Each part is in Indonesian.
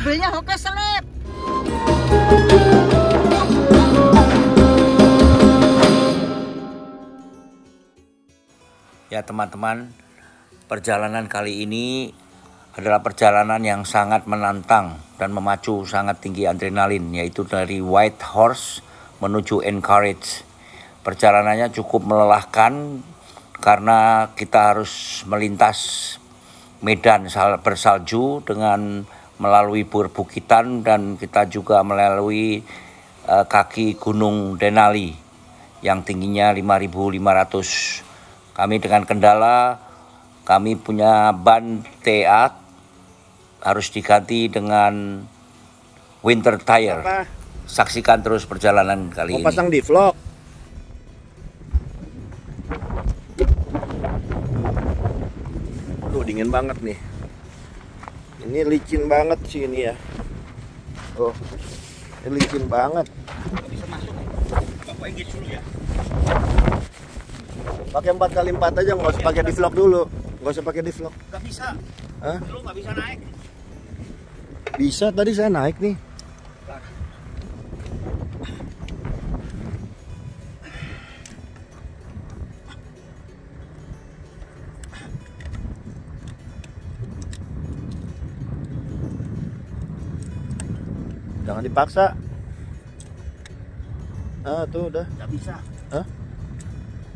mobilnya hoke selip. Ya teman-teman, perjalanan kali ini adalah perjalanan yang sangat menantang dan memacu sangat tinggi adrenalin, yaitu dari Whitehorse menuju Anchorage. Perjalanannya cukup melelahkan karena kita harus melintas medan bersalju dengan melalui perbukitan, dan kita juga melalui kaki Gunung Denali yang tingginya 5.500. Kami dengan kendala, kami punya ban TA harus diganti dengan winter tire. Apa? Saksikan terus perjalanan kali ini. Mau pasang di vlog. Tuh dingin banget nih. Ini licin banget sih ini ya. Oh, ini licin banget. Bisa masuk. Bapak engage dulu ya. Pakai 4x4 aja, nggak usah pakai di vlog dulu. Nggak usah pakai di vlog. Gak bisa. Hah? Lu gak bisa naik. Bisa, tadi saya naik nih. Jangan dipaksa. Ah, tuh udah. Gak bisa. Hah?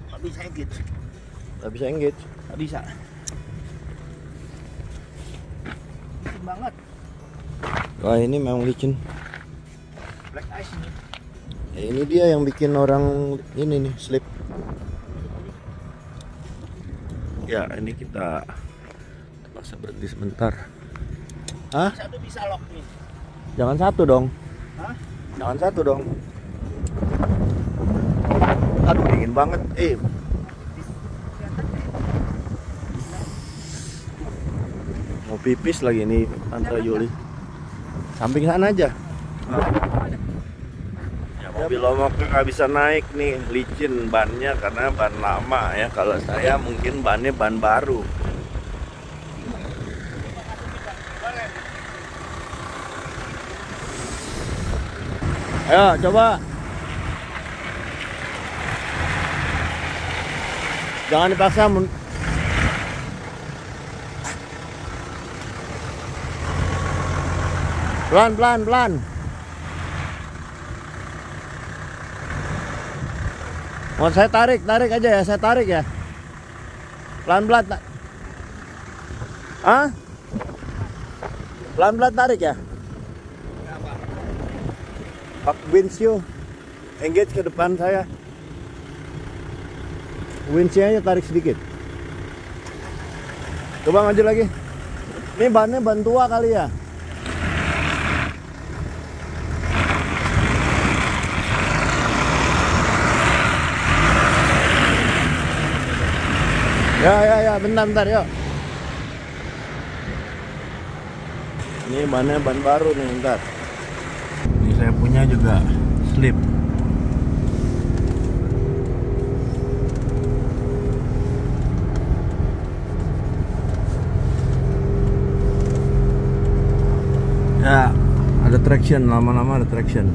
Gak bisa engage. Gak bisa engage. Gak bisa. Licin banget. Wah, ini memang licin. Black ice ini. Ya, ini dia yang bikin orang ini nih slip. Ya, ini kita terpaksa berhenti sebentar. Hah? Satu bisa lock nih. Jangan satu dong. Hah? Jangan satu dong. Aduh, dingin banget. Mau pipis lagi nih Tante Yuli. Samping sana aja. Ya, mobil Omok nggak bisa naik nih, licin bannya karena ban lama ya. Kalau saya mungkin bannya ban baru. Ayo coba. Jangan dipaksa. Pelan, pelan, pelan. Mau saya tarik aja ya, saya tarik ya. Pelan-pelan. Hah? Pelan-pelan tarik ya. Pak windshield engage ke depan saya. Windshieldnya tarik sedikit. Coba maju lagi. Ini bannya ban tua kali ya. Ya, bentar, yuk. Ini bannya ban baru nih, bentar. Ini saya punya juga slip. Ya, ada traction, lama-lama ada traction.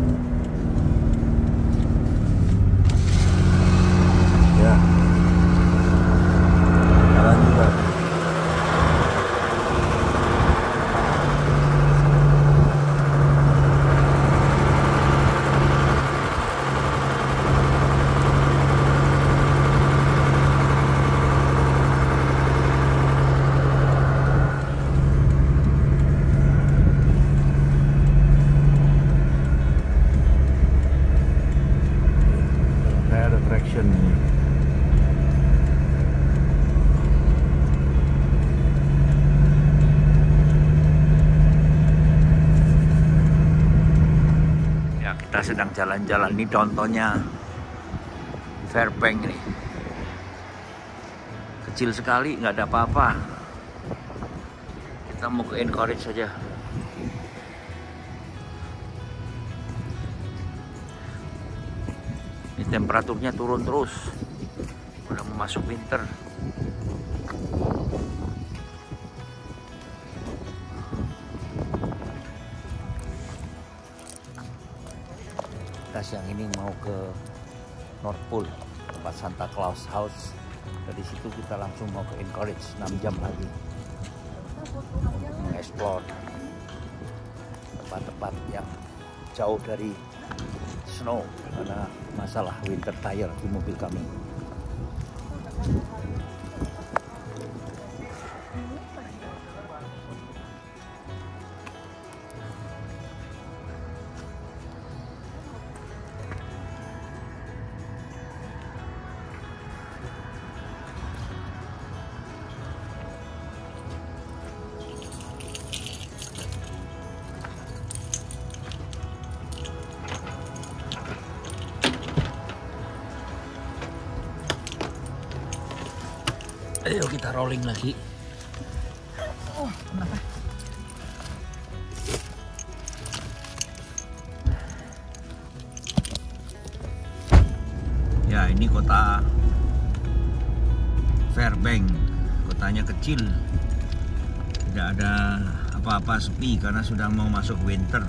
Ya. Jalan juga. Ada traction ini. Ya, kita sedang jalan-jalan. Ini contohnya Fairbank ini. Kecil sekali, nggak ada apa-apa. Kita mau ke Anchorage saja. Ini temperaturnya turun terus. Udah mau masuk winter. kita siang ini mau ke North Pole, tempat Santa Claus House. Dari situ kita langsung mau ke Anchorage, 6 jam lagi untuk mengeksplor tempat-tempat yang jauh dari snow karena masalah winter tire di mobil kami. Ayo kita rolling lagi. Oh, kenapa? Ya, ini kota Fairbanks. Kotanya kecil. Tidak ada apa-apa, sepi karena sudah mau masuk winter.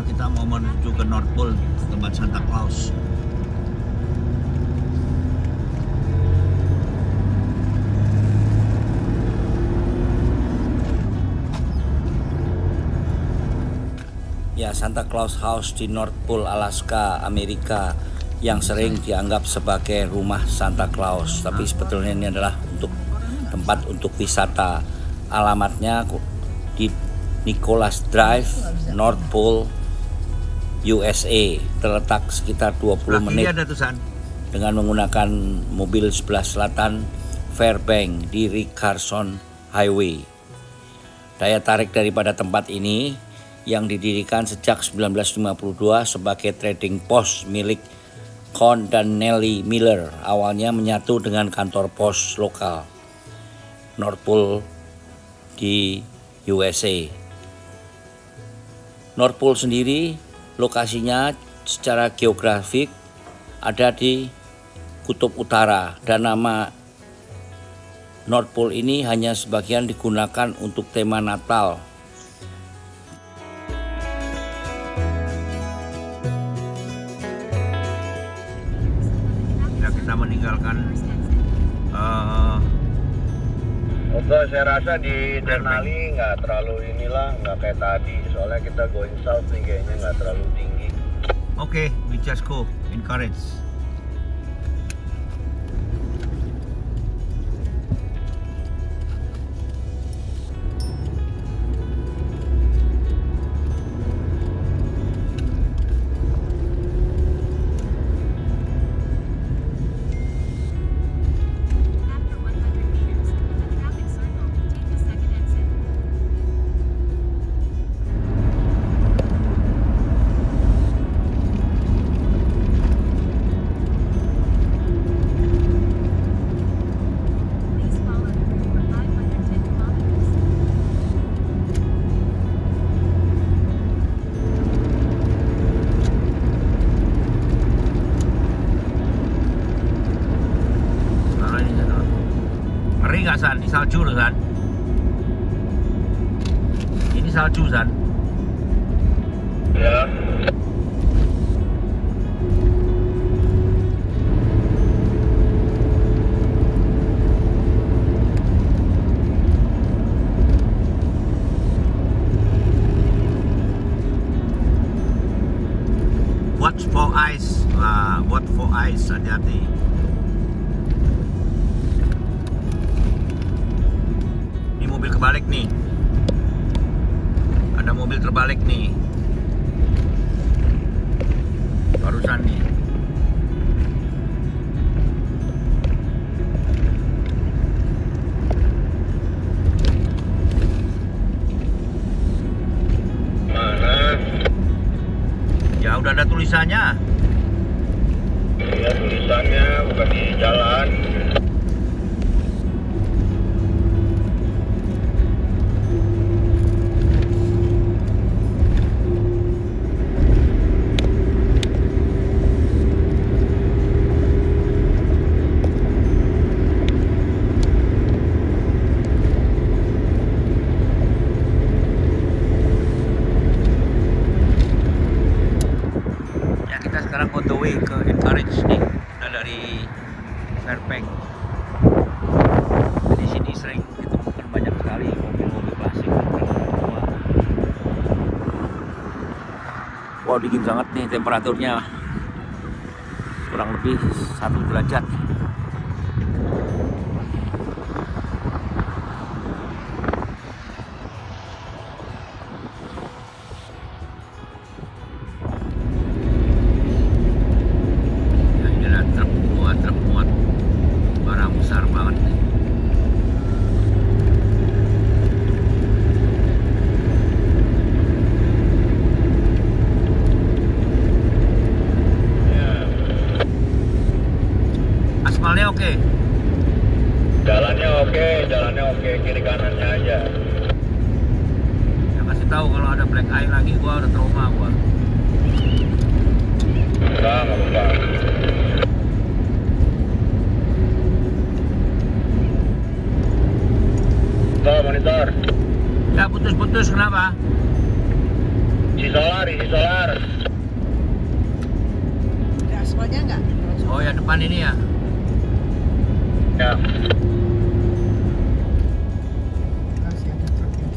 Kita mau menuju ke North Pole, tempat Santa Claus. Ya, Santa Claus House di North Pole, Alaska, Amerika, yang sering dianggap sebagai rumah Santa Claus, tapi sebetulnya ini adalah tempat untuk wisata. Alamatnya di Nicholas Drive, North Pole, USA, terletak sekitar 20 menit dengan menggunakan mobil sebelah selatan Fairbanks di Rickerson Highway. Daya tarik daripada tempat ini yang didirikan sejak 1952 sebagai trading post milik Con dan Nellie Miller, awalnya menyatu dengan kantor pos lokal North Pole di USA. North Pole sendiri lokasinya secara geografik ada di kutub utara dan nama North Pole ini hanya sebagian digunakan untuk tema Natal. Ya, kita meninggalkan saya rasa di Denali nggak terlalu nggak kayak tadi, soalnya kita going south nih kayaknya nggak terlalu tinggi. Oke, we just go Anchorage. Nggak San, ini salju loh San. Ini salju San. Ya. Watch for ice. Watch for ice, hati-hati. kebalik nih. Ada mobil terbalik nih. Barusan nih. Mana? Ya udah ada tulisannya. Iya, tulisannya bukan di jalan. Sekarang on the way ke Anchorage nih, udah dari Fairbanks. Di sini sering ditemukan banyak sekali mobil-mobil klasik. Wow, dingin banget nih temperaturnya, kurang lebih 1 derajat. Truk muat barang besar banget nih. Aspalnya oke. Jalannya oke, kiri kanannya aja. Ya kasih tahu kalau ada black eye lagi, gua udah trauma gua. Enggak apa-apa. Monitor. Ya putus-putus, kenapa? Isi solar. Ada aspalnya nggak? Oh ya, depan ini ya. Ya. Masih ada truknya.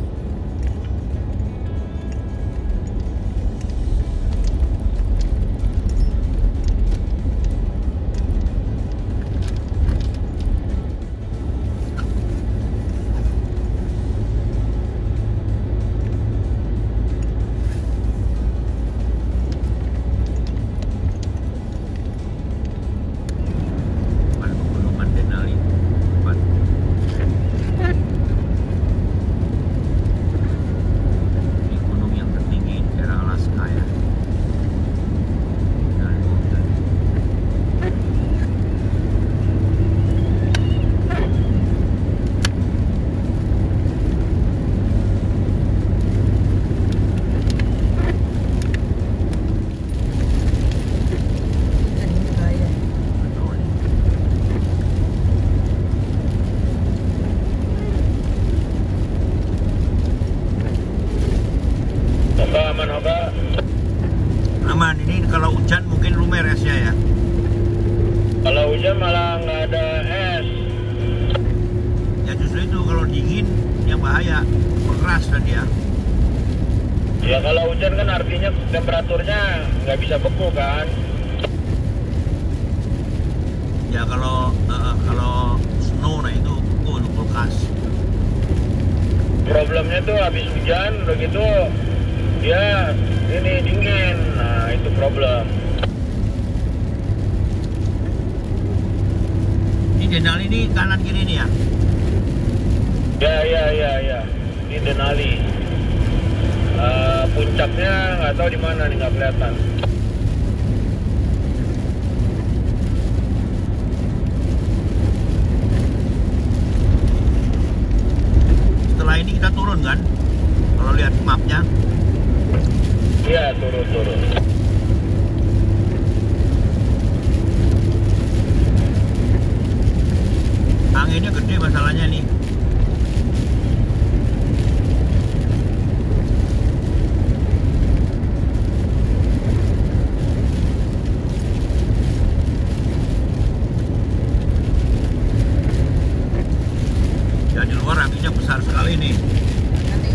Pegunungan Denali. Ini gunung yang tertinggi di daerah Alaska ya. Dan ini bahaya. Oke, aman oke. Aman, ini kalau hujan mungkin lumer esnya ya. Kalau hujan malah nggak ada es. Ya justru itu kalau dingin yang bahaya, keras kan dia. Ya kalau hujan kan artinya temperaturnya nggak bisa beku kan. Ya kalau snow, nah itu untuk kulkas. Problemnya tuh habis hujan begitu dia ini dingin. Nah itu problem. Ini Denali ini kanan kiri nih ya. Ya. Ini Denali. Puncaknya nggak tahu di mana nih, nggak kelihatan. Setelah ini kita turun kan? Kalau lihat mapnya. Iya turun. Anginnya gede masalahnya nih. Ya di luar anginnya besar sekali nih. Nanti.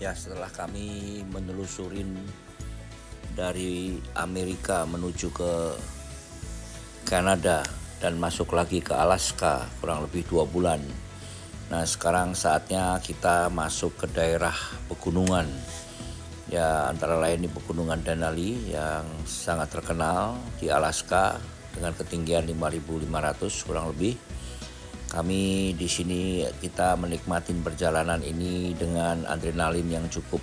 Ya, setelah kami menelusurin dari Amerika menuju ke Kanada dan masuk lagi ke Alaska kurang lebih 2 bulan. Nah, sekarang saatnya kita masuk ke daerah pegunungan. Ya, antara lain di Pegunungan Denali yang sangat terkenal di Alaska dengan ketinggian 5.500 kurang lebih. Kami di sini kita menikmati perjalanan ini dengan adrenalin yang cukup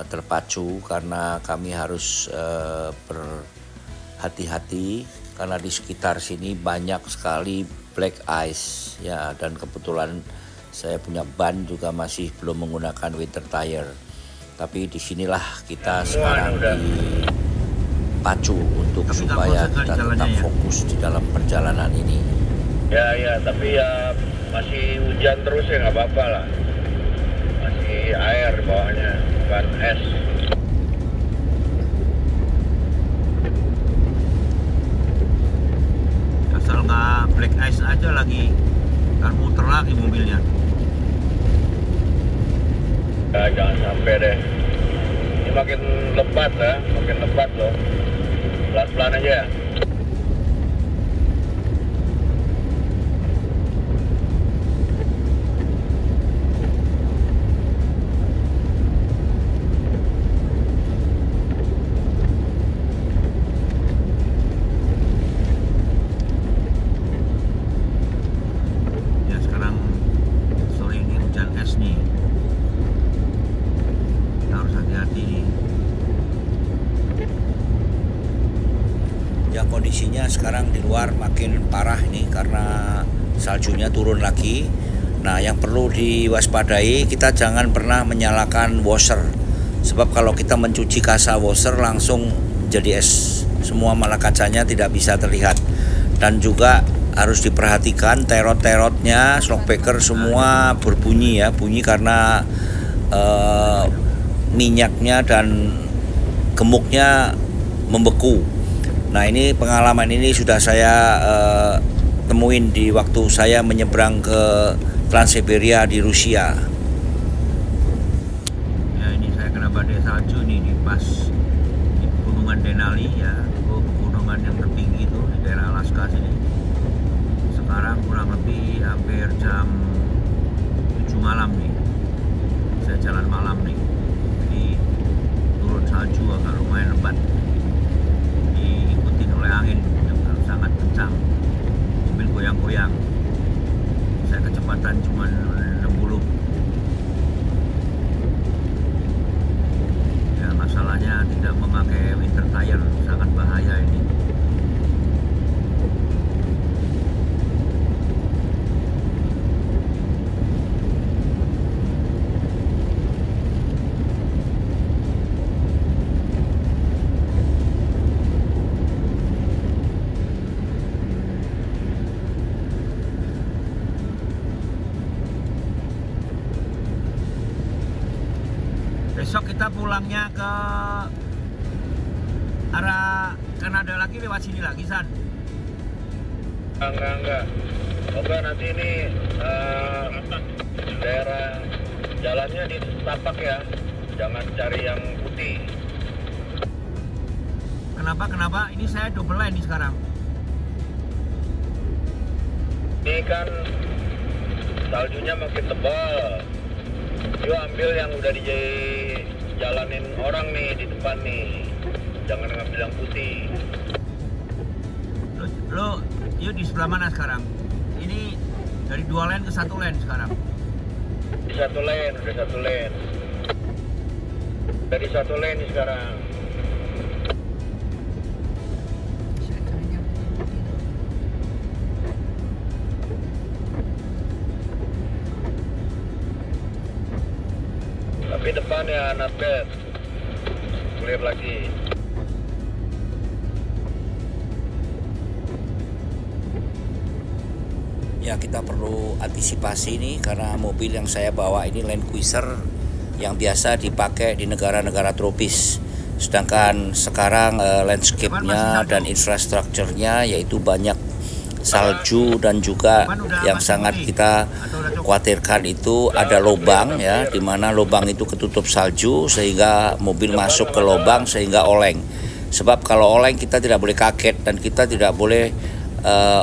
terpacu karena kami harus berhati-hati karena di sekitar sini banyak sekali black ice ya, dan kebetulan saya punya ban juga masih belum menggunakan winter tire. Tapi disinilah kita sekarang dipacu untuk supaya kita tetap fokus di dalam perjalanan ini. Ya, tapi ya masih hujan terus ya, nggak apa-apa lah. Masih air di bawahnya, bukan es. Asal nggak black ice aja lagi, ntar muter lagi mobilnya. Ya, jangan sampai deh. Ini makin lebat ya, makin lebat loh. Pelan-pelan aja ya. Ya, kondisinya sekarang di luar makin parah ini karena saljunya turun lagi. Nah, yang perlu diwaspadai, kita jangan pernah menyalakan washer. Sebab kalau kita mencuci kasa washer langsung jadi es. Semua malah kacanya tidak bisa terlihat. Dan juga harus diperhatikan terot-terotnya, shockbreaker semua berbunyi ya. Bunyi karena minyaknya dan gemuknya membeku. Nah, ini pengalaman ini sudah saya temuin di waktu saya menyeberang ke Transsiberia di Rusia. Ya, ini saya kena badai salju nih di pas di Pegunungan Denali ya, pegunungan yang tertinggi itu di daerah Alaska sini. Sekarang kurang lebih hampir jam 7 malam nih. Saya jalan malam nih. Jadi turun salju agak lumayan lebat. Oleh angin yang sangat kencang, mobil goyang-goyang. Saya kecepatan cuma 60. Ya, masalahnya tidak memakai winter tire, sangat bahaya ini. Besok kita pulangnya ke arah Kanada lagi, lewat sini lagi, San? Enggak. Oke, nanti ini daerah jalannya di tapak ya. Jangan cari yang putih. Kenapa? Ini saya double line nih sekarang. Ini kan saljunya makin tebal. Yuk ambil yang udah dijalanin orang nih di depan nih. Jangan ngambil yang putih. Lo yuk di sebelah mana sekarang? Ini dari 2 lane ke 1 lane sekarang. Di 1 lane, udah 1 lane. Dari 1 lane nih sekarang. Tapi depan ya not bad. Clear lagi. Ya, kita perlu antisipasi nih karena mobil yang saya bawa ini Land Cruiser yang biasa dipakai di negara-negara tropis. Sedangkan sekarang landscape-nya dan infrastrukturnya yaitu banyak salju, dan juga yang sangat kita khawatirkan itu ada lubang ya, di mana lubang itu ketutup salju sehingga mobil masuk ke lubang sehingga oleng. Sebab kalau oleng kita tidak boleh kaget dan kita tidak boleh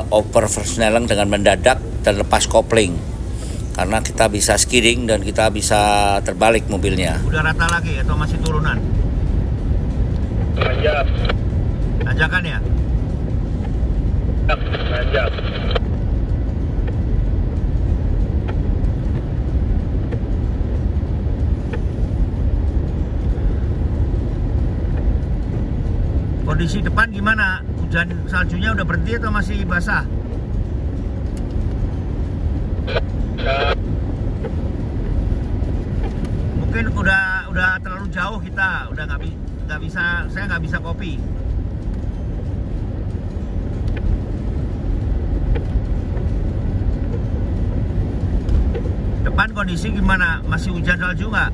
oversnelling dengan mendadak dan lepas kopling, karena kita bisa skidding dan kita bisa terbalik mobilnya. Udah rata lagi atau masih turunan? Nanjak. Tanjakan ya? Nanjak. Kondisi depan gimana? Hujan saljunya udah berhenti atau masih basah? Mungkin udah terlalu jauh kita, udah nggak bisa, saya nggak bisa kopi. Depan kondisi gimana? Masih hujan salju nggak?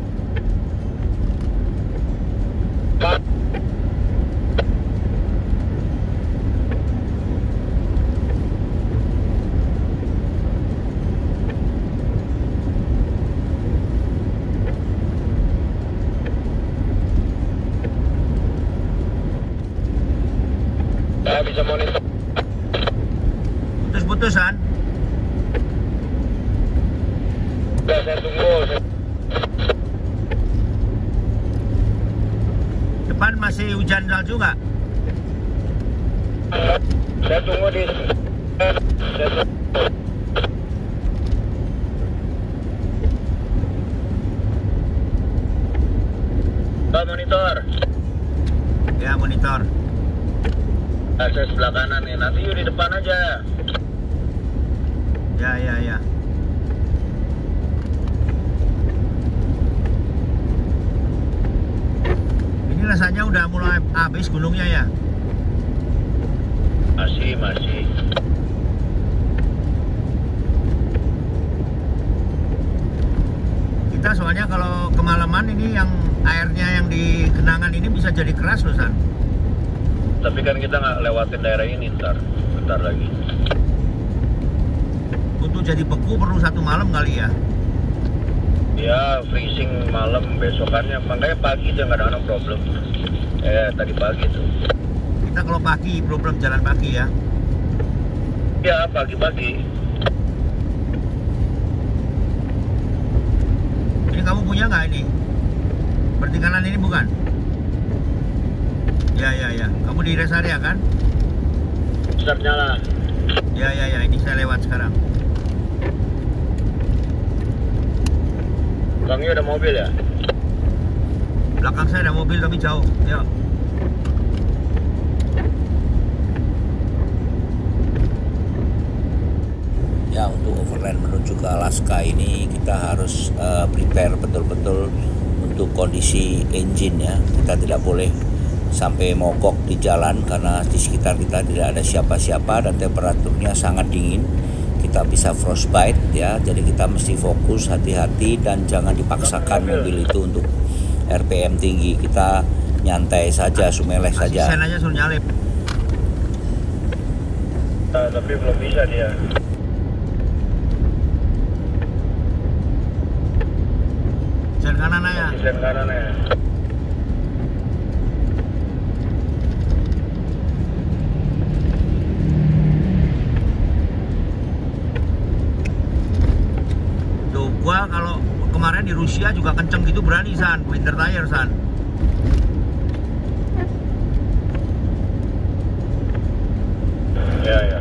Saya bisa monitor. Putus-putusan? Udah, saya tunggu. Depan masih hujan salju nggak? Saya tunggu di. Monitor. Ya, monitor. Nah, saya sebelah kanan nih. Nanti yuk di depan aja. Ya. Ini rasanya udah mulai habis gulungnya ya? Masih. Kita soalnya kalau kemalaman ini yang airnya yang di genangan ini bisa jadi keras loh, San. Tapi kan kita nggak lewatin daerah ini bentar lagi. Untuk jadi beku perlu 1 malam kali ya? Ya, freezing malam besokannya. Makanya pagi aja nggak ada problem. Tadi pagi tuh. Kita kalau pagi problem jalan pagi ya? Ya, pagi-pagi. Ini kamu punya nggak ini? Berarti kanan ini bukan? Ya. Kamu di rest area kan? Start nyala. Ya. Ini saya lewat sekarang. Belakangnya ada mobil ya? Belakang saya ada mobil tapi jauh. Yuk. Ya, untuk overland menuju ke Alaska ini kita harus prepare betul-betul untuk kondisi engine ya. Kita tidak boleh sampai mogok di jalan karena di sekitar kita tidak ada siapa-siapa dan temperaturnya sangat dingin. Kita bisa frostbite ya, jadi kita mesti fokus, hati-hati dan jangan dipaksakan mobil itu untuk RPM tinggi. Kita nyantai saja, sumeleh saja. Asisten aja suruh nyalip. Tapi belum bisa dia. Sen kanan aja. Sen kanan ya. Gua kalau kemarin di Rusia juga kenceng gitu berani, San. Winter tire, San. Ya.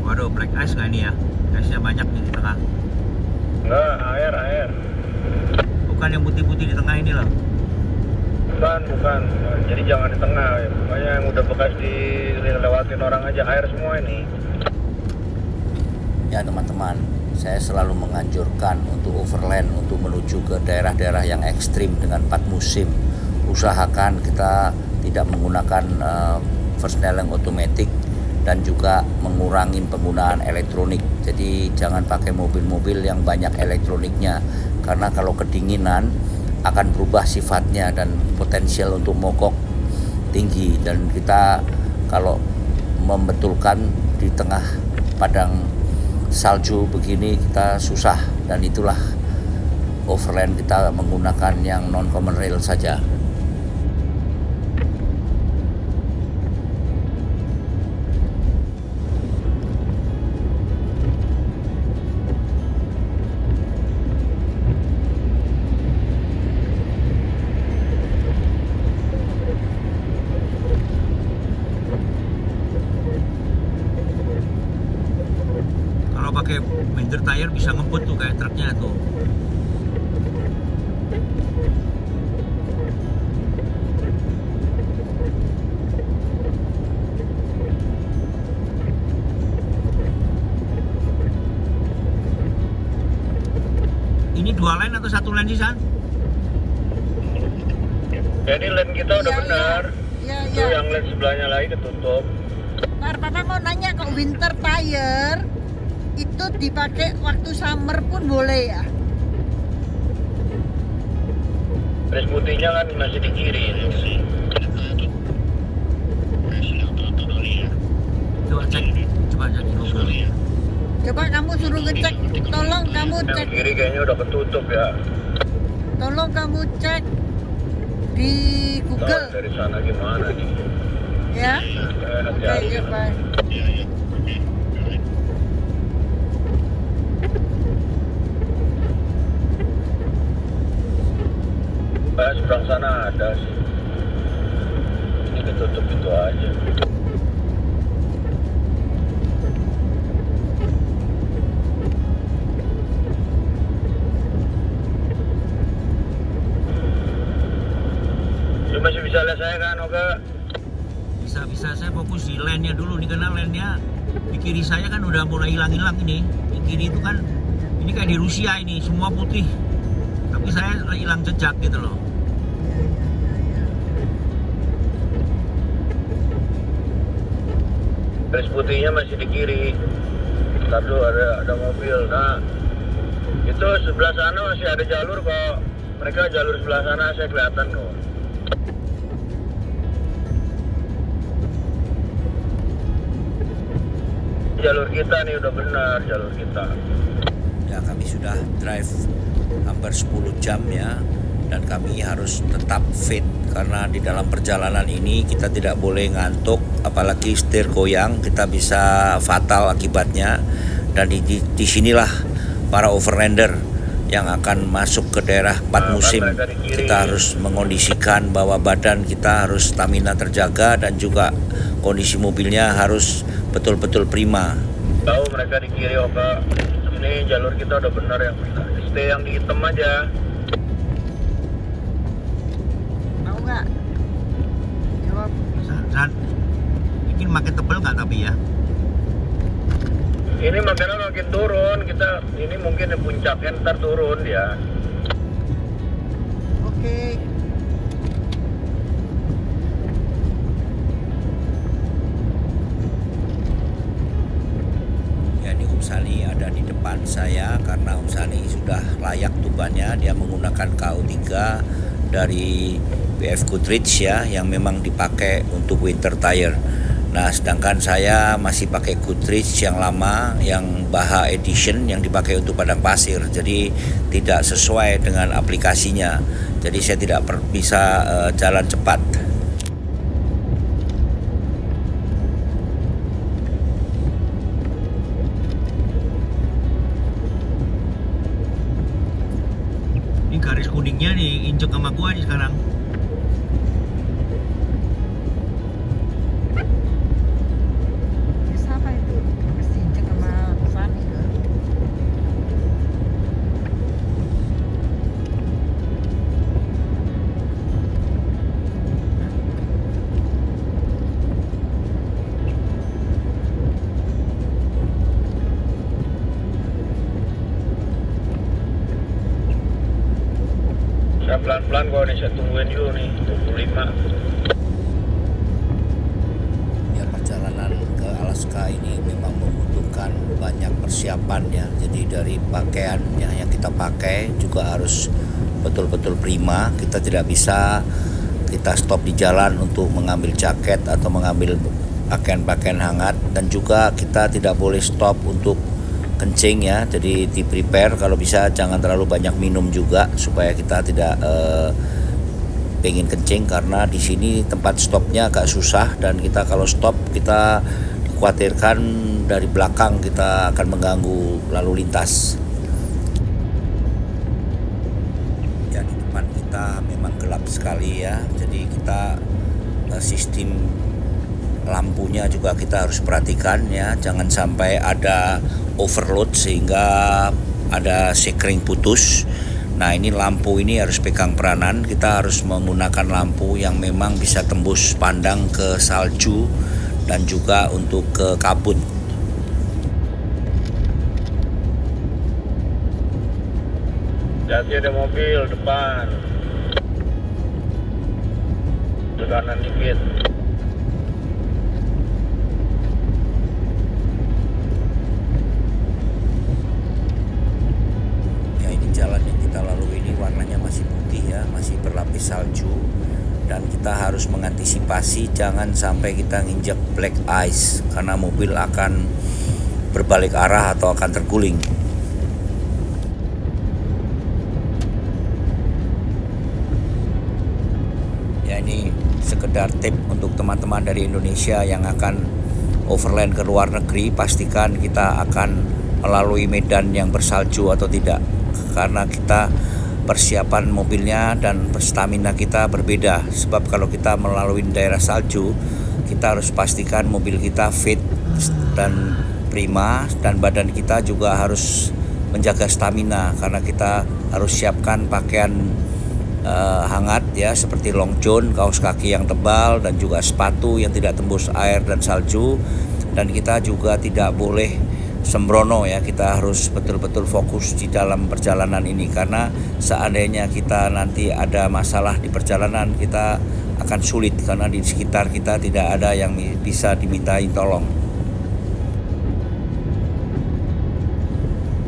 Waduh, black ice nggak ini ya? Ice-nya banyak nih di tengah. Enggak, air. Bukan yang putih-putih di tengah ini loh. Bukan. Jadi jangan di tengah. Pokoknya yang udah bekas dilewatin orang aja, air semua ini. Ya teman-teman, saya selalu menganjurkan untuk overland, untuk menuju ke daerah-daerah yang ekstrim dengan 4 musim. Usahakan kita tidak menggunakan versnelling otomatis dan juga mengurangi penggunaan elektronik. Jadi jangan pakai mobil-mobil yang banyak elektroniknya, karena kalau kedinginan akan berubah sifatnya dan potensial untuk mogok tinggi. Dan kita kalau membetulkan di tengah padang salju begini kita susah, dan itulah overland kita menggunakan yang non common rail saja. Pakai winter tire bisa ngebut tuh kayak truknya tuh. Ini 2 lane atau 1 lane sih, San? Jadi lane kita udah Iya, benar. Iya, Itu iya. yang lane sebelahnya lagi ketutup. Ntar Papa mau nanya, kok winter tire itu dipakai waktu summer pun boleh ya? Garis putihnya kan masih di kiri. Coba cek di Google. Coba kamu suruh ngecek, tolong kamu Yang cek, kiri kayaknya udah ketutup ya. tolong kamu cek di Tahu Google dari sana gimana nih? ya. Oke, Hati-hati. ya, bye. Seberang sana ada sih. Ini ketutup itu aja. Lu masih bisa lihat saya kan, Oke? Bisa saya fokus di lane-nya dulu nih, karena lane-nya di kiri saya kan udah mulai hilang-hilang ini. Di kiri itu kan ini kayak di Rusia ini, semua putih. Tapi saya hilang jejak gitu loh. Garis putihnya masih di kiri. Ntar dulu ada mobil. Nah, itu sebelah sana masih ada jalur kok. Mereka jalur sebelah sana saya kelihatan kok. Jalur kita nih udah benar, jalur kita. Ya, kami sudah drive hampir 10 jam ya, dan kami harus tetap fit karena di dalam perjalanan ini kita tidak boleh ngantuk, apalagi setir goyang, kita bisa fatal akibatnya. Dan di sinilah para overlander yang akan masuk ke daerah 4 musim. Kita harus mengondisikan bahwa badan kita harus stamina terjaga dan juga kondisi mobilnya harus betul-betul prima. Tahu mereka di kiri, Oke. Ini jalur kita udah benar yang stay yang di hitam aja. Tahu nggak? Jawab. San, ini makin tebel nggak tapi ya? Ini makin turun, kita ini mungkin di puncaknya ntar turun ya. Oke. Ya, ini Om Sani ada di depan saya karena Om Sani sudah layak tubannya. Dia menggunakan KO3 dari BF Goodrich ya, yang memang dipakai untuk winter tire. Nah, sedangkan saya masih pakai Goodrich yang lama, yang Baha Edition, yang dipakai untuk padang pasir. Jadi tidak sesuai dengan aplikasinya. Jadi saya tidak bisa jalan cepat. Ini garis kuningnya nih injek sama gua nih sekarang. Siapa itu? Mesti cek sama Fani loh. Saya pelan-pelan kok nih, saya tungguin dulu nih, 25. Ya, perjalanan ke Alaska Alaska ini memang membutuhkan banyak persiapan ya. Jadi dari pakaian yang kita pakai juga harus betul-betul prima. Kita tidak bisa kita stop di jalan untuk mengambil jaket atau mengambil pakaian-pakaian hangat, dan juga kita tidak boleh stop untuk kencing ya. Jadi di prepare, kalau bisa jangan terlalu banyak minum juga supaya kita tidak pengen kencing, karena di sini tempat stopnya agak susah, dan kita kalau stop kita dikhawatirkan dari belakang kita akan mengganggu lalu lintas. Ya, di depan kita memang gelap sekali ya, jadi kita sistem lampunya juga kita harus perhatikan ya, jangan sampai ada overload sehingga ada sekring putus. Nah, ini lampu ini harus pegang peranan, kita harus menggunakan lampu yang memang bisa tembus pandang ke salju dan juga untuk ke kabut. Jadi ada mobil depan. Ke kanan dikit. Jalan yang kita lalui ini warnanya masih putih ya, masih berlapis salju, dan kita harus mengantisipasi jangan sampai kita nginjak black ice karena mobil akan berbalik arah atau akan terguling. Ya, ini sekedar tip untuk teman-teman dari Indonesia yang akan overland ke luar negeri, pastikan kita akan melalui medan yang bersalju atau tidak, karena kita persiapan mobilnya dan stamina kita berbeda. Sebab kalau kita melalui daerah salju, kita harus pastikan mobil kita fit dan prima, dan badan kita juga harus menjaga stamina, karena kita harus siapkan pakaian hangat ya, seperti long john, kaos kaki yang tebal, dan juga sepatu yang tidak tembus air dan salju. Dan kita juga tidak boleh sembrono ya, kita harus betul-betul fokus di dalam perjalanan ini, karena seandainya kita nanti ada masalah di perjalanan, kita akan sulit karena di sekitar kita tidak ada yang bisa dimintai tolong.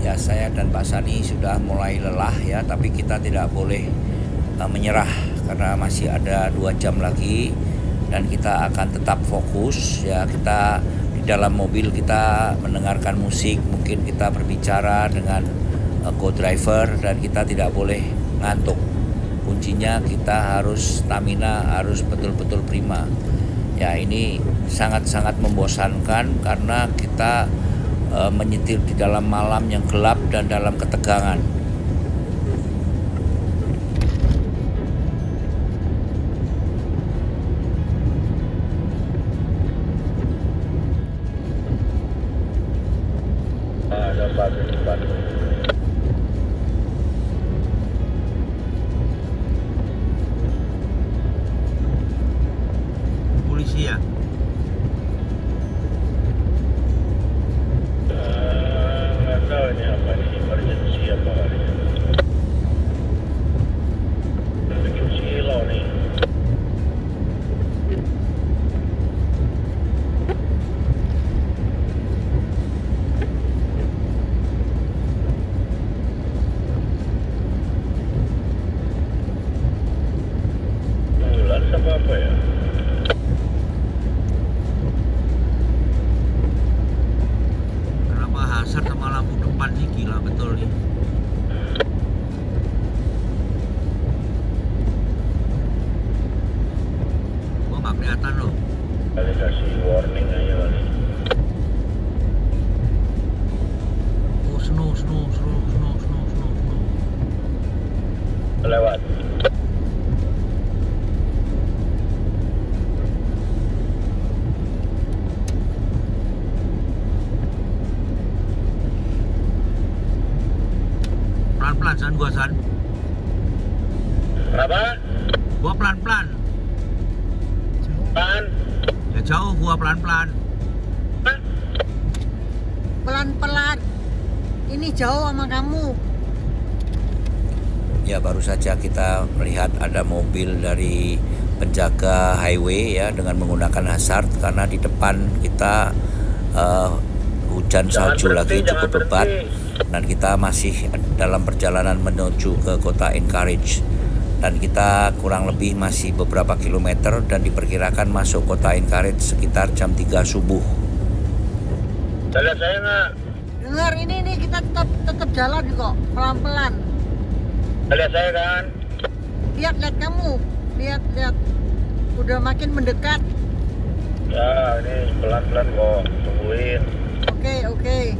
Ya, saya dan Pak Sani sudah mulai lelah ya, tapi kita tidak boleh menyerah karena masih ada 2 jam lagi, dan kita akan tetap fokus ya. Kita dalam mobil kita mendengarkan musik, mungkin kita berbicara dengan co-driver, dan kita tidak boleh ngantuk. Kuncinya kita harus stamina, harus betul-betul prima. Ya, ini sangat-sangat membosankan karena kita menyetir di dalam malam yang gelap dan dalam ketegangan. Polisi ya? Nggak tahu ini apa nih, emergency apa kali ya. Bikin silau nih. Ambulans apa ya? Kenapa hazard sama lampu depan sih, gila betul nih. Gua nggak kelihatan loh. Kali kasih warning aja kali. Oh, snow. Lewat. Pelan-pelan San, gua San. Berapa? Gua pelan-pelan. Pan? Ya jauh, gua pelan-pelan. Pelan-pelan. Ini jauh sama kamu. Ya, baru saja kita melihat ada mobil dari penjaga highway ya dengan menggunakan hazard, karena di depan kita hujan salju lagi cukup lebat, dan kita masih dalam perjalanan menuju ke kota Anchorage, dan kita kurang lebih masih beberapa kilometer dan diperkirakan masuk kota Anchorage sekitar jam 3 subuh. Lihat saya nggak? Dengar ini kita tetap jalan kok, pelan-pelan. Lihat saya kan? Lihat kamu, lihat udah makin mendekat. Ya, ini pelan-pelan kok, tungguin. Oke.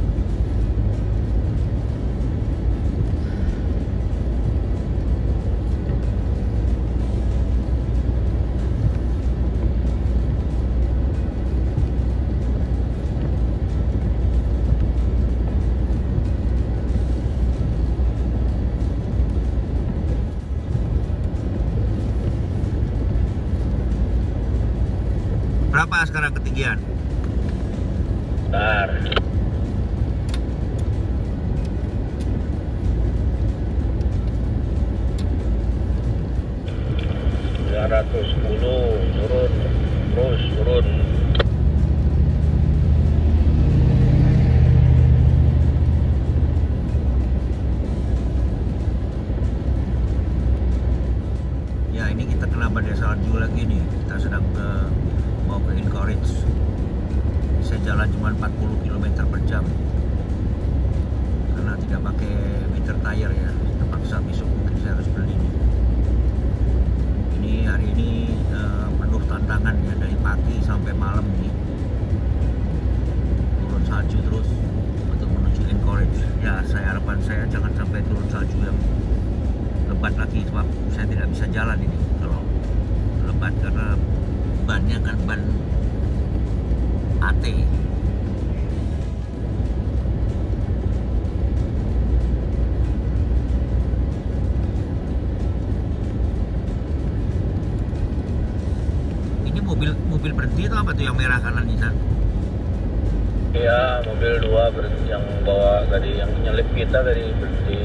Berapa sekarang ketinggian? Bentar. 910, turun, terus turun. Ya, ini kita kena badai salju lagi nih. Kita sedang mau ke Anchorage. Saya jalan cuma 40 km per jam karena tidak pakai winter tire ya. Terpaksa besok mungkin saya harus beli nih. Ini hari ini penuh tantangan ya, dari pagi sampai malam nih. Turun salju terus untuk menuju Anchorage. Ya, harapan saya jangan sampai turun salju yang lebat lagi, sebab saya tidak bisa jalan ini kalau lebat karena bannya kan ban AT. Ini mobil berhenti atau apa tuh yang merah kanan nih, San? Iya, mobil 2 berhenti, yang bawa tadi, yang nyelip kita tadi berhenti.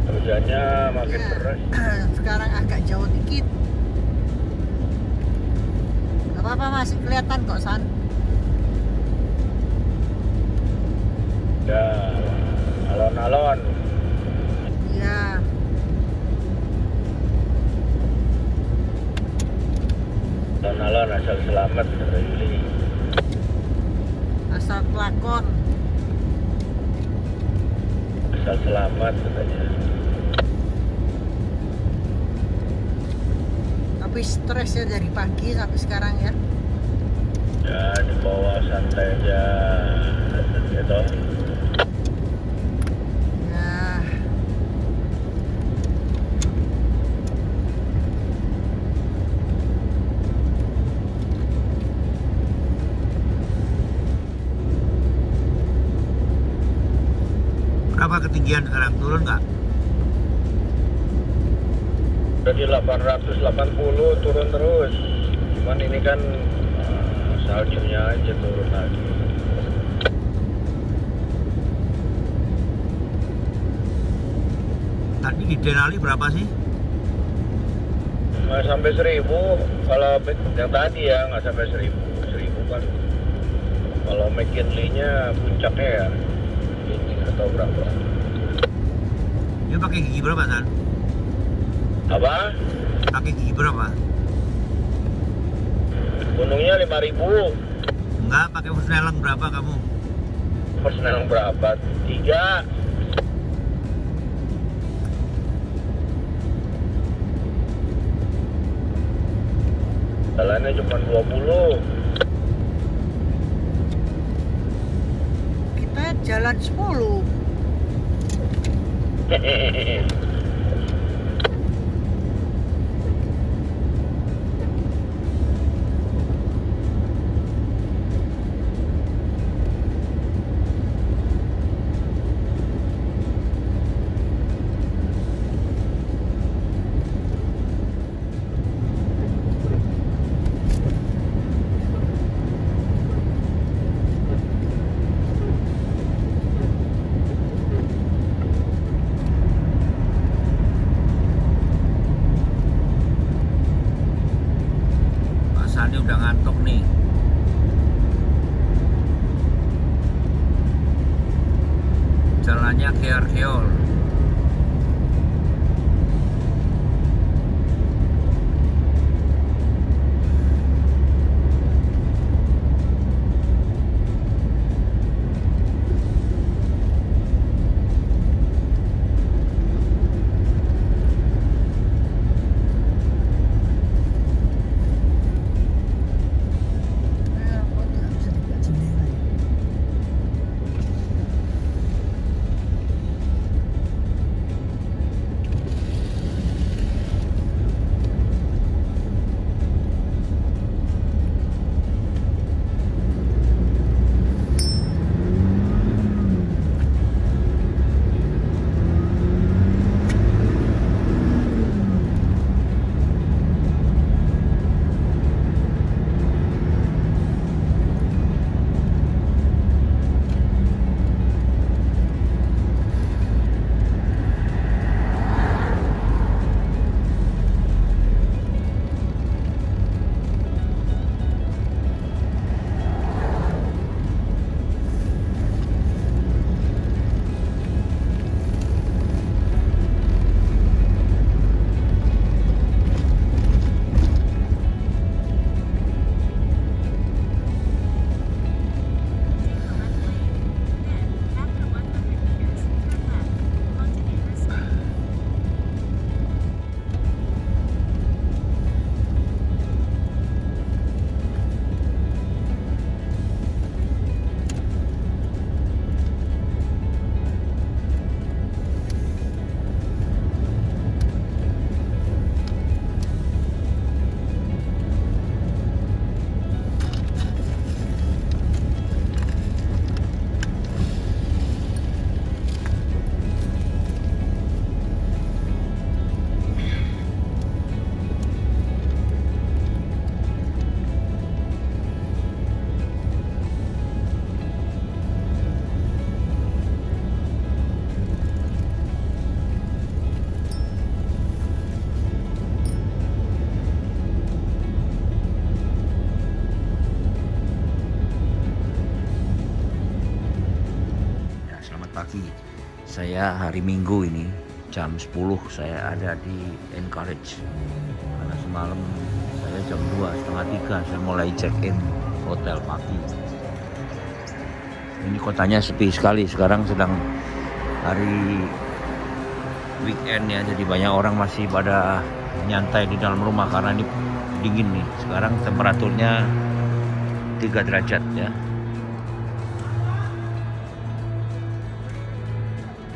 Hujannya makin deras. Sekarang agak jauh dikit. Gak apa-apa, masih kelihatan kok, San. Ya, alon-alon. Ya. Alon-alon asal selamat, kata Yuli. Asal kelakon. Asal selamat katanya. Tapi stres ya dari pagi sampai sekarang ya. Ya, dibawa santai aja gitu. Ya. Berapa ketinggian sekarang? Turun nggak? Jadi 880 turun terus. Cuman ini kan saljunya aja turun lagi. Tadi di Denali berapa sih? Nggak sampai 1.000. Kalau yang tadi ya nggak sampai 1.000. 1.000 kan. Kalau McKinley-nya puncaknya ya ini atau berapa? Dia pakai gigi berapa, San? Apa? Pakai gigi berapa? Gunungnya 5.000. Enggak, pakai Snelling berapa kamu? Personel berapa? 3. Jalannya cuma 20. Kita jalan 10. Sandi udah ngantuk nih. Jalannya keor-keor. Pagi. Saya hari Minggu ini jam 10 saya ada di Anchorage. Karena semalam saya jam 2:30 saya mulai check-in hotel pagi. Ini kotanya sepi sekali, sekarang sedang hari weekend ya, jadi banyak orang masih pada nyantai di dalam rumah karena ini dingin nih. Sekarang temperaturnya 3 derajat ya.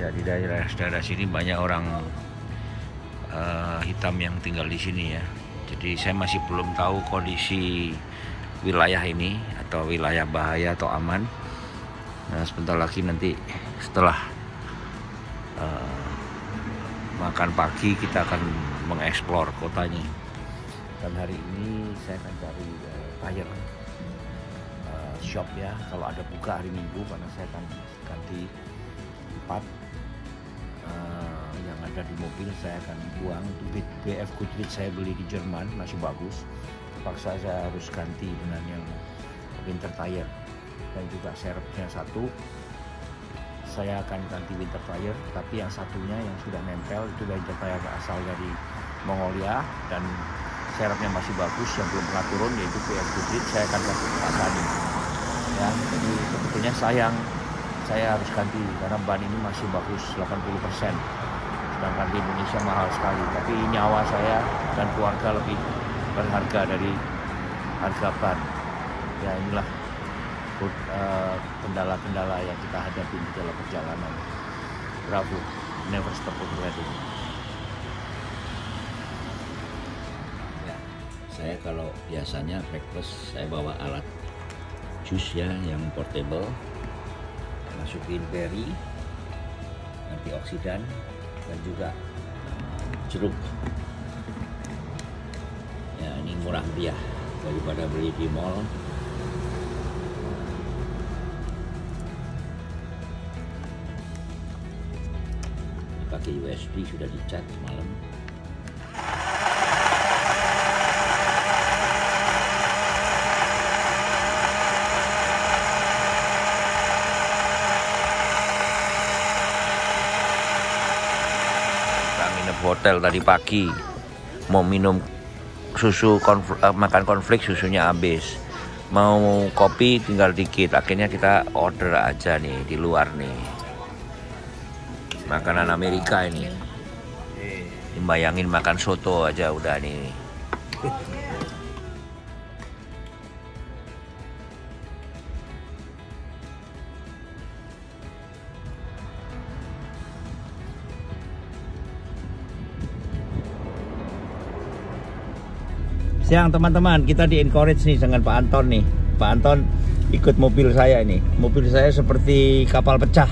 Ya, di daerah sini banyak orang hitam yang tinggal di sini ya. Jadi saya masih belum tahu kondisi wilayah ini atau wilayah bahaya atau aman. Nah, sebentar lagi nanti setelah makan pagi kita akan mengeksplor kotanya. Dan hari ini saya akan cari tire shop ya, kalau ada buka hari Minggu, karena saya akan ganti part yang ada di mobil saya akan buang. Itu BF Goodrich saya beli di Jerman, masih bagus. Terpaksa saya harus ganti dengan yang winter tire. Dan juga serepnya satu saya akan ganti winter tire, tapi yang satunya yang sudah nempel itu winter tire asal dari Mongolia dan serepnya masih bagus yang belum pernah turun, yaitu BF Goodrich. Saya akan ganti pasang ya. Jadi sebetulnya sayang saya harus ganti karena ban ini masih bagus 80%, sedangkan di Indonesia mahal sekali. Tapi nyawa saya dan keluarga lebih berharga dari harga ban. Ya inilah kendala-kendala yang kita hadapi di dalam perjalanan. Bravo, never stop overriding. Ya, saya kalau biasanya breakfast saya bawa alat jus ya yang portable, masukin berry, antioksidan dan juga jeruk. Ya ini murah meriah daripada beli di mall. Pakai USB sudah dicat semalam. Kita nginep hotel tadi pagi, mau minum susu, makan cornflakes susunya habis, mau kopi tinggal dikit, akhirnya kita order aja nih di luar nih. Makanan Amerika ini. Bayangin makan soto aja udah nih. Siang teman-teman, kita di encourage nih dengan Pak Anton nih. Pak Anton ikut mobil saya ini. Mobil saya seperti kapal pecah.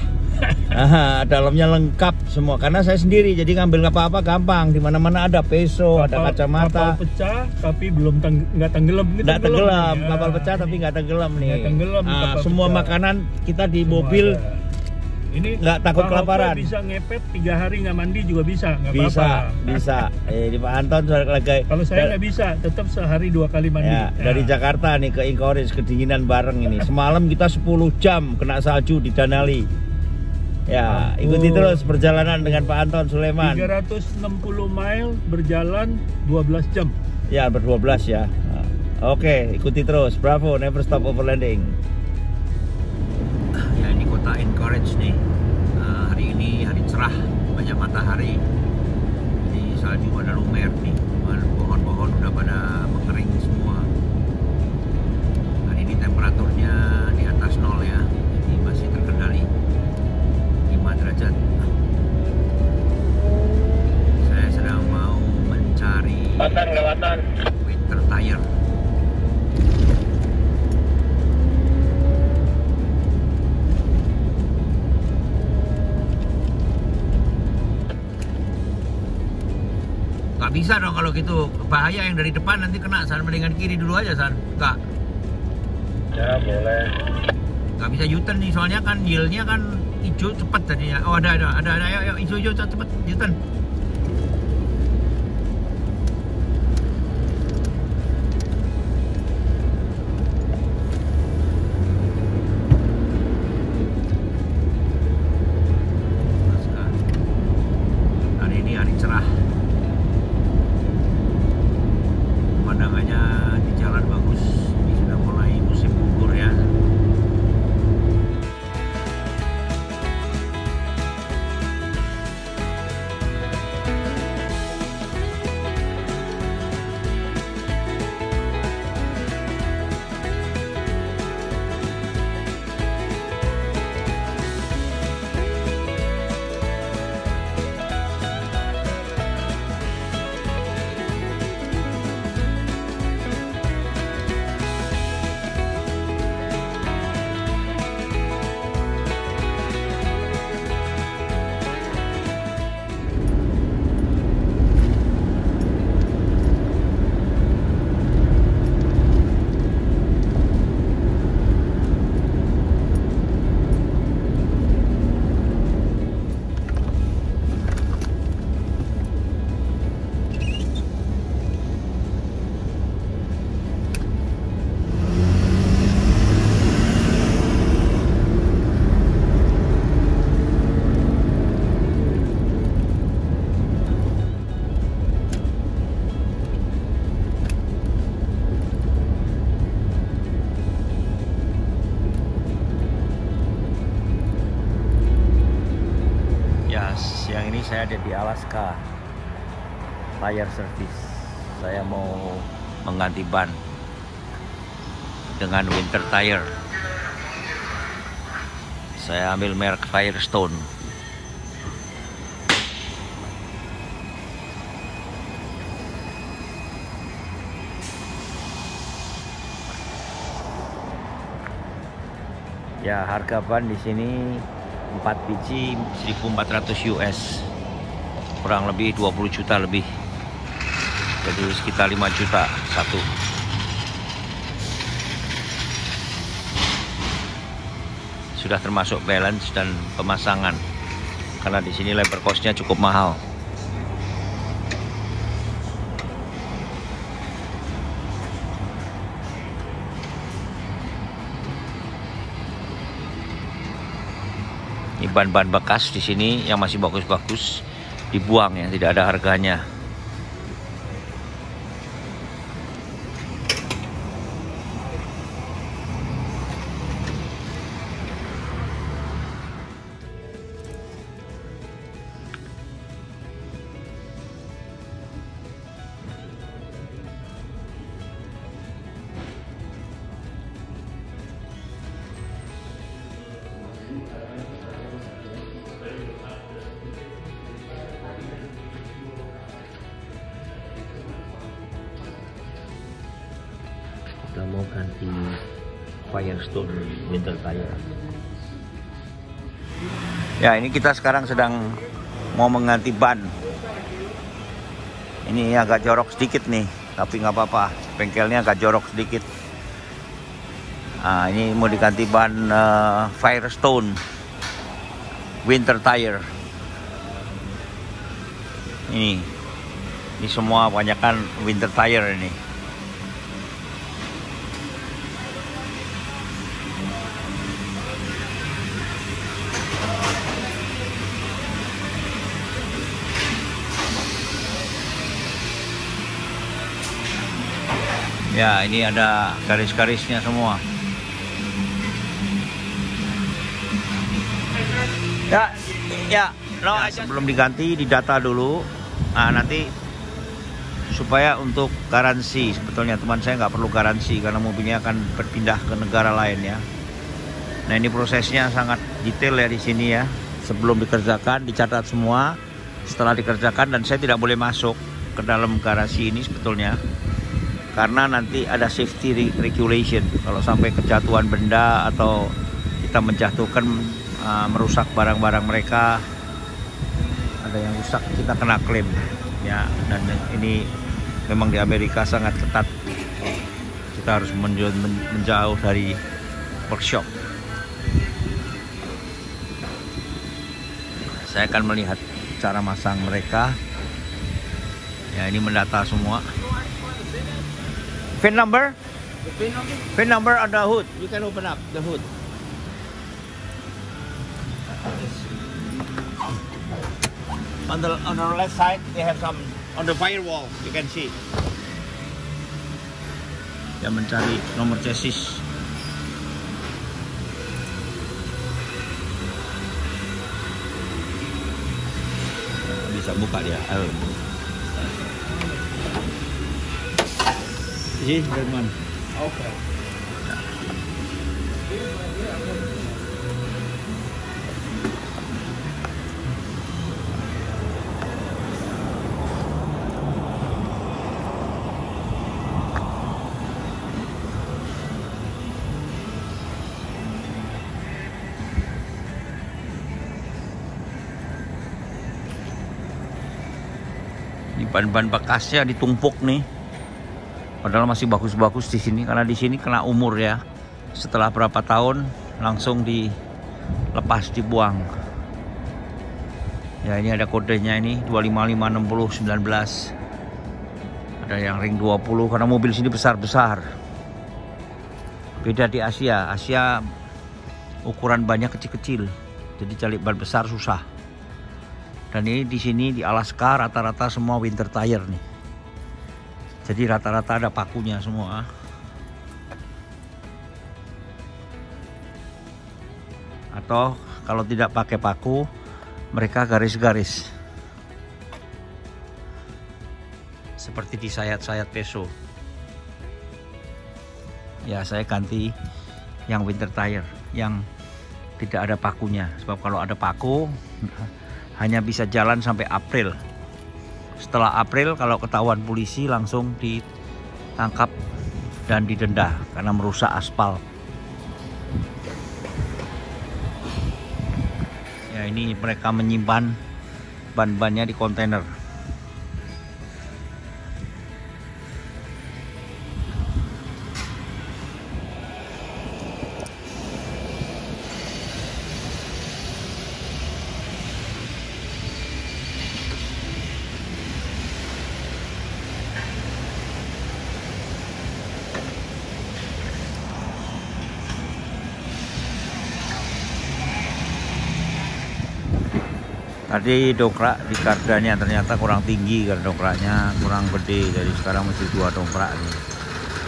Dalamnya lengkap semua karena saya sendiri, jadi ngambil apa-apa gampang. Di mana-mana ada peso, ada kacamata. Kapal pecah tapi belum nggak tenggelam. Nggak tenggelam, ya. Kapal pecah tapi nggak tenggelam nih. Tenggelam, semua pecah. Makanan kita di semua mobil ada. Ini nggak takut kelaparan. Bisa ngepet 3 hari nggak mandi juga bisa, nggak bisa, apa-apa. Bisa. Di Pak Anton lagi. Kalau saya nggak bisa, tetap sehari 2 kali mandi. Ya, dari Jakarta nih ke Anchorage kedinginan bareng ini. Semalam kita 10 jam kena salju di Denali. Ya, ikuti terus perjalanan dengan Pak Anton Sulaiman. 360 mile berjalan 12 jam. Ya, ber-12 ya. Oke, ikuti terus. Bravo, never stop overlanding. Ya, ini kota Anchorage nih. Hari ini hari cerah, banyak matahari. Jadi salju pada lumer nih. Pohon-pohon udah pada mengering semua. Hari ini temperaturnya di atas 0 ya. Jadi masih terkendali. 5 derajat. Saya sedang mau mencari Lewatan. winter tire. Gak bisa dong kalau gitu, bahaya yang dari depan nanti kena. San, mendingan kiri dulu aja San. Enggak. Ya boleh. Gak bisa U-turn nih, soalnya kan yield-nya kan hijau cepet tadinya. Oh ada ayo hijau cepet U-turn. Hari ini hari cerah. Pemandangannya di jalan bagus. Ini sudah mulai musim gugur ya. Yang ini saya ada di Alaska Tire Service. Saya mau mengganti ban dengan winter tire. Saya ambil merek Firestone. Ya, harga ban di sini 4 biji 1.400 US, kurang lebih 20 juta lebih, jadi sekitar 5 juta satu. Sudah termasuk balance dan pemasangan, karena di sini labor cost-nya cukup mahal. Ini ban-ban bekas di sini yang masih bagus-bagus dibuang ya, tidak ada harganya. Kita mau ganti Firestone winter tire. Ya, ini kita sekarang sedang mau mengganti ban. Ini agak jorok sedikit nih, tapi nggak apa-apa, bengkelnya agak jorok sedikit. Nah, ini mau diganti ban Firestone winter tire. Ini semua kebanyakan winter tire ini. Ya, ini ada garis-garisnya semua. Ya, sebelum diganti didata dulu. Nah, nanti supaya untuk garansi, sebetulnya teman saya nggak perlu garansi karena mobilnya akan berpindah ke negara lain ya. Nah, ini prosesnya sangat detail ya di sini ya. Sebelum dikerjakan dicatat semua, setelah dikerjakan, dan saya tidak boleh masuk ke dalam garasi ini sebetulnya. Karena nanti ada safety regulation, kalau sampai kejatuhan benda atau kita menjatuhkan, merusak barang-barang mereka, ada yang rusak, kita kena klaim ya. Dan ini memang di Amerika sangat ketat, kita harus menjauh dari workshop. Saya akan melihat cara masang mereka ya. Ini mendata semua. VIN number? VIN number on the hood. You can open up the hood. On the left side, they have some on the firewall. You can see. Dia mencari nomor chassis. Bisa buka dia. Ini Jerman. Oke. Ini ban-ban bekasnya ditumpuk nih. Padahal masih bagus-bagus di sini, karena di sini kena umur ya. Setelah berapa tahun langsung dilepas, dibuang. Ya, ini ada kodenya ini 2556019. Ada yang ring 20 karena mobil sini besar-besar. Beda di Asia. Asia ukuran bannya kecil-kecil. Jadi cari ban besar susah. Dan ini di sini di Alaska rata-rata semua winter tire nih. Jadi rata-rata ada pakunya semua. Atau kalau tidak pakai paku, mereka garis-garis seperti di sayat-sayat peso. Ya, saya ganti yang winter tire yang tidak ada pakunya, sebab kalau ada paku hanya bisa jalan sampai April. Setelah April kalau ketahuan polisi langsung ditangkap dan didenda karena merusak aspal. Ya, ini mereka menyimpan ban-bannya di kontainer. Tadi dongkrak di kardanya ternyata kurang tinggi karena dongkraknya kurang gede, jadi sekarang mesti 2 dongkrak nih.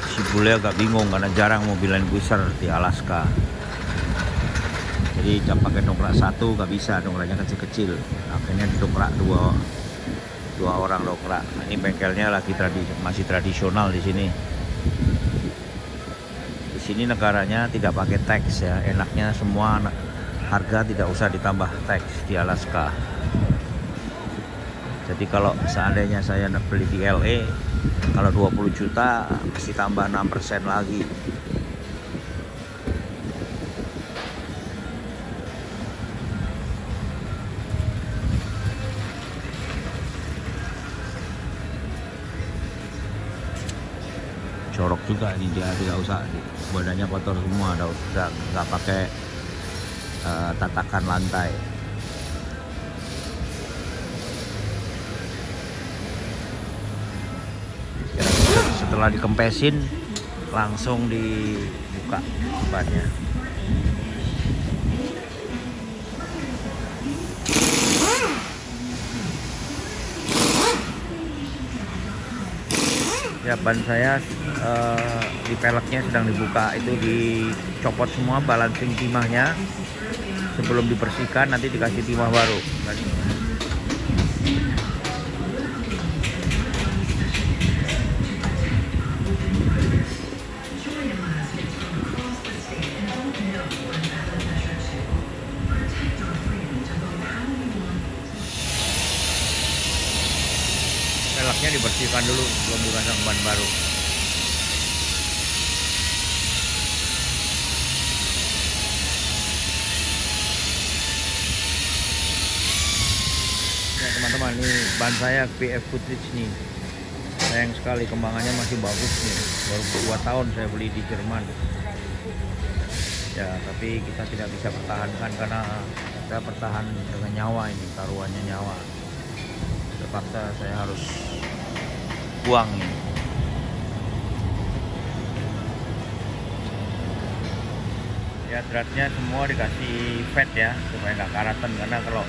Si bule agak bingung karena jarang mobil Land Cruiser di Alaska. Jadi dia pakai dongkrak 1 gak bisa, dongkraknya kecil-kecil. Akhirnya didongkrak 2 orang dongkrak. Nah, ini bengkelnya lagi masih tradisional di sini. Di sini negaranya tidak pakai tax ya, enaknya semua harga tidak usah ditambah tax di Alaska. Jadi kalau seandainya saya beli di LA, kalau 20 juta mesti tambah 6% lagi. Jorok juga ini, dia tidak usah, badannya kotor semua, udah nggak pakai tatakan lantai. Setelah dikempesin langsung dibuka bannya. Ya, ban saya di peleknya sedang dibuka, itu dicopot semua balancing timahnya sebelum dibersihkan, nanti dikasih timah baru. Peleknya dibersihkan dulu sebelum dipasang ban baru. Ya teman-teman, ini ban saya PF Goodrich nih. Sayang sekali, kembangannya masih bagus nih. Baru 2 tahun saya beli di Jerman. Ya, tapi kita tidak bisa pertahankan karena kita bertahan dengan nyawa ini, taruhannya nyawa. Terpaksa saya harus buang ini. Ya, dratnya semua dikasih fat ya supaya nggak karatan, karena kalau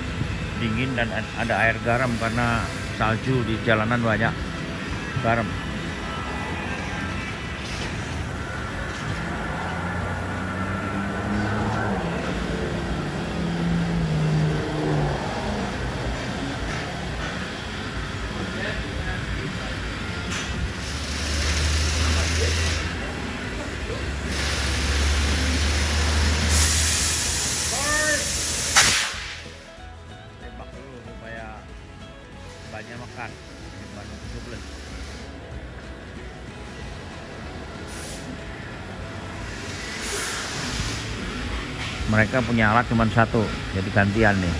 dingin dan ada air garam karena salju di jalanan banyak garam. Banyak makan ban 17. Mereka punya alat cuma 1, jadi gantian nih.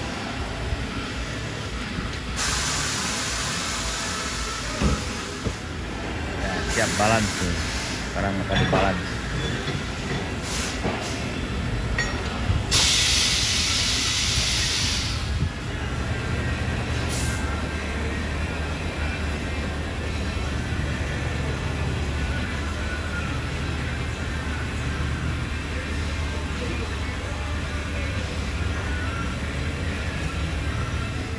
Ya, siap balance nih. Sekarang akan dibalance.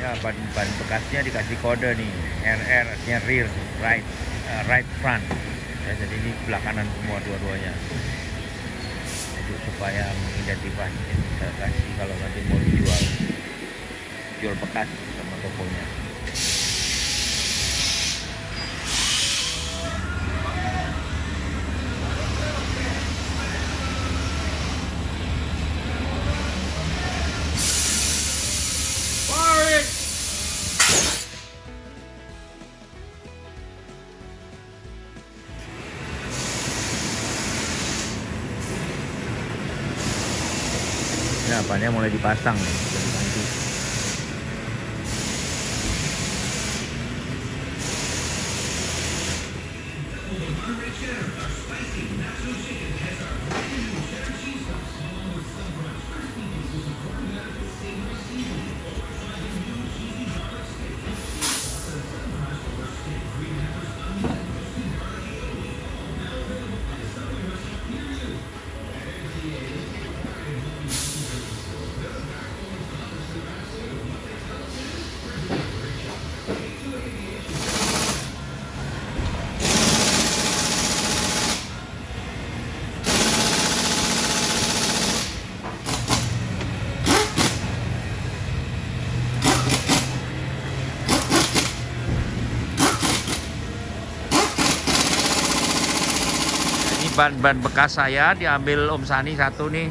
Ya, ban bekasnya dikasih kode nih, RR artinya rear right front ya, jadi ini belakangan semua dua-duanya supaya mengidentifikasi kalau nanti mau dijual. jual bekas sama tokonya. Nah, bannya mulai dipasang nih. Ban bekas saya diambil Om Sani satu nih,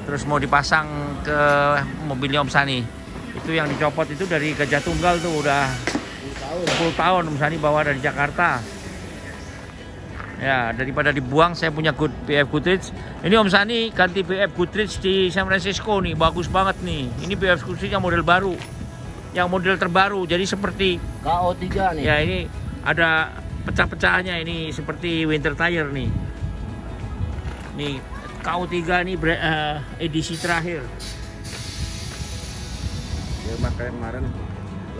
terus mau dipasang ke mobilnya Om Sani. Itu yang dicopot itu dari Gajah Tunggal tuh udah 10 tahun Om Sani bawa dari Jakarta. Ya, daripada dibuang saya punya BF Goodrich. Ini Om Sani ganti BF Goodrich di San Francisco nih, bagus banget nih. Ini BF Goodrich yang model baru, yang model terbaru. Jadi seperti KO3 nih. ya, ini ada pecah-pecahannya, ini seperti winter tire nih. Nih KO3 nih edisi terakhir. Ya, makanya kemarin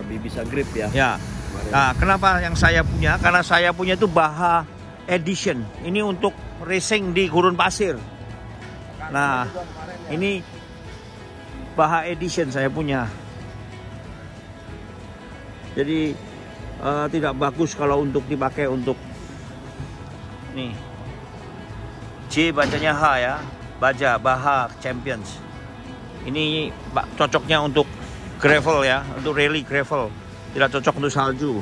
lebih bisa grip ya. Ya. Nah, kenapa yang saya punya? Karena saya punya itu Baja Edition. Ini untuk racing di gurun pasir. Nah, ini Baja Edition saya punya. Jadi tidak bagus kalau untuk dipakai untuk nih. J bacanya H ya. Baja Champions. Ini cocoknya untuk gravel ya, untuk rally gravel. Tidak cocok untuk salju.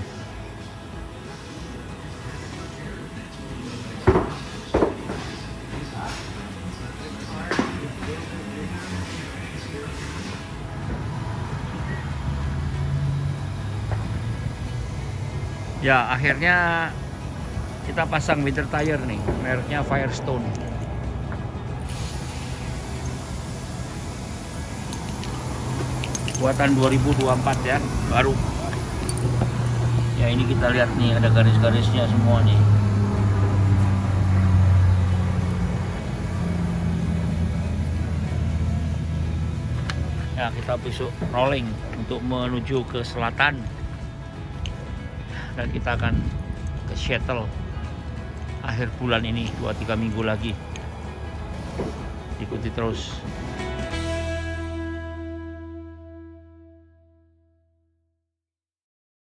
Ya, akhirnya kita pasang winter tire nih, mereknya Firestone. Buatan 2024 ya, baru. Ya, ini kita lihat nih, ada garis-garisnya semua nih. Ya, kita besok rolling untuk menuju ke selatan. Dan kita akan ke Seattle akhir bulan ini, 2-3 minggu lagi. Ikuti terus.